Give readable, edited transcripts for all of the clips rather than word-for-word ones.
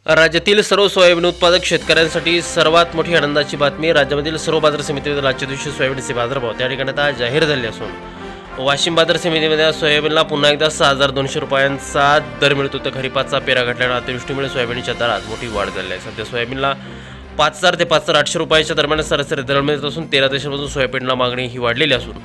राज्यातील सर्व सोयाबीन उत्पादक शेतकऱ्यांसाठी सर्वात मोठी आनंदाची बातमी. राज्यामधील सर्व बाजार समितीमध्ये आजच्या दिवशी सोयाबीनचे बाजारभाव त्या ठिकाणी आता जाहीर झाले असून वाशिम बाजार समितीमध्ये सोयाबीनला पुन्हा एकदा 6,200 रुपयांचा दर मिळतो. तर खरीपाचा पेरा घातल्याने अतिवृष्टीमुळे सोयाबीनच्या दरात मोठी वाढ झाली आहे. सध्या सोयाबीनला 5,000 ते 5,800 रुपयाच्या दरम्यान सरासरी दर मिळत असून 13 देशांमधून सोयाबीनला मागणी ही वाढलेली असून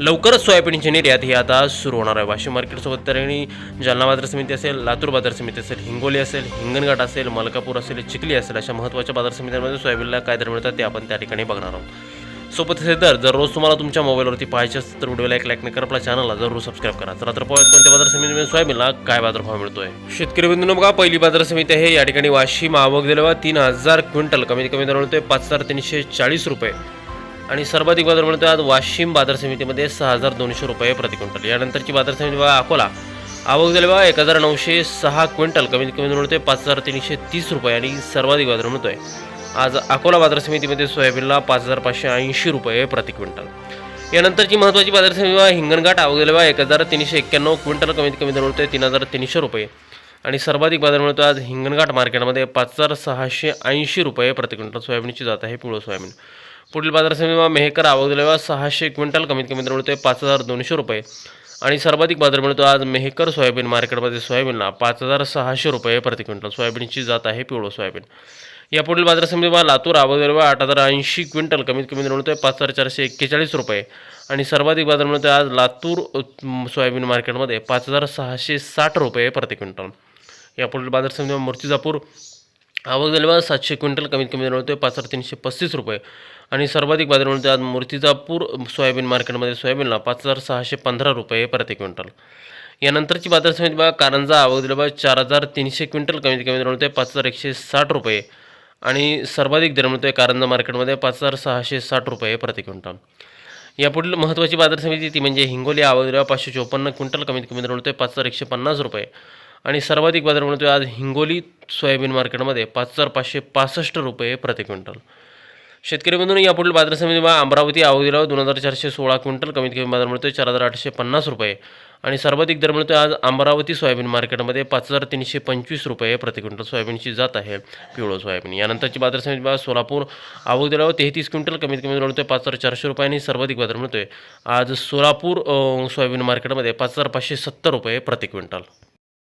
लवकरच सोयाबीनची निर्यात ही आता सुरू होणार आहे. वाशिम मार्केटसोबत तरी जालना बाजार समिती असेल, लातूर बाजार समिती असेल, हिंगोली असेल, हिंगणघाट असेल, मलकापूर असेल, चिखली असेल अशा महत्त्वाच्या बाजार समित्यांमध्ये सोयाबीनला काय दर मिळतात ते आपण त्या ठिकाणी बघणार आहोत. सोबत हे दर जर रोज तुम्हाला तुमच्या मोबाईलवरती पाहायचे असतील तर व्हिडिओला एक लाईक करा, आपल्या चॅनलला जरूर सबस्क्राईब करा. चला तर पाहूयात कोणत्या बाजार समितीमध्ये सोयाबीनला काय बाजारभाव मिळतोय. शेतकरी बंधूंनो बघा, पहिली बाजार समिती आहे या ठिकाणी वाशिम. आवक दिलेला 3,000 क्विंटल, कमीत कमी दर मिळतोय 5,340 रुपये आणि सर्वाधिक बाजार मिळतोय आज वाशिम बाजार समितीमध्ये 6,200 रुपये प्रति क्विंटल. यानंतरची बाजार समिती बघा अकोला. आवक दिले बघा 1,906 क्विंटल, कमीत कमी दर मिळतोय 5,330 रुपये आणि सर्वाधिक बाजार मिळतोय आज अकोला बाजार समितीमध्ये सोयाबीनला 5,580 रुपये प्रति क्विंटल. यानंतरची महत्त्वाची बाजार समिती बघा हिंगणघाट. आवक दिले बघा 1,391 क्विंटल, कमीत कमी दर मिळतोय 3,300 रुपये आणि सर्वाधिक बाजार मिळतो आज हिंगणघाट मार्केटमध्ये 5,680 रुपये प्रति क्विंटल. सोयाबीनची जात आहे पिवळं सोयाबीन. पुढील बाजार समितीला मेहकर. आवक दिलेला 600 क्विंटल, कमीत कमी दर मिळतोय 5,200 रुपये आणि सर्वाधिक बाजार मिळतो आज मेहकर सोयाबीन मार्केटमध्ये सोयाबीनला 5,600 रुपये प्रति क्विंटल. सोयाबीनची जात आहे पिवळं सोयाबीन. या पुढील बाजार समितीला लातूर. आवक दिलेला 8,080 क्विंटल, कमीत कमी दर मिळतोय 5,441 रुपये आणि सर्वाधिक बाजार मिळतोय आज लातूर सोयाबीन मार्केटमध्ये 5,660 रुपये प्रति क्विंटल. या पुढील बाजार समितीला मूर्तिजापूर. आवक दिलेला 700 क्विंटल, कमीत कमी दर मिळतोय 5,335 रुपये आणि सर्वाधिक बाजार मिळतोय आज मूर्तिजापूर सोयाबीन मार्केटमध्ये सोयाबीनला 5,615 रुपये प्रति क्विंटल. यानंतरची बाजार समिती बघा कारंजा. आवक दिलेला 4,300 क्विंटल, कमीत कमी दर मिळतोय 5,160 रुपये आणि सर्वाधिक दर मिळतोय कारंजा मार्केटमध्ये 5,660 रुपये प्रति क्विंटल. या पुढील महत्त्वाची बाजार समिती ती म्हणजे हिंगोली. आवक दिलेला 554 क्विंटल, कमीत कमी दर मिळतोय 5,150 रुपये आणि सर्वाधिक बाजार मिळतोय आज हिंगोली सोयाबीन मार्केटमध्ये 5,565 रुपये प्रति क्विंटल. शेतकरी बंधूंनी या पुढील बाजार समिती बघा अमरावती. आवक दिलेला 2,416 क्विंटल, कमीत कमी बाजार मिळतोय 4,850 रुपये आणि सर्वाधिक दर मिळतोय आज अमरावती सोयाबीन मार्केटमध्ये 5,325 रुपये प्रति क्विंटल. सोयाबीनची जात आहे पिवळं सोयाबीन. यानंतरची बाजार समिती बघा सोलापूर. आवक दिलेला 33 क्विंटल, कमीत कमी दर मिळतोय 5,400 रुपये आणि सर्वाधिक बाजार मिळतोय आज सोलापूर सोयाबीन मार्केटमध्ये 5,570 रुपये प्रति क्विंटल.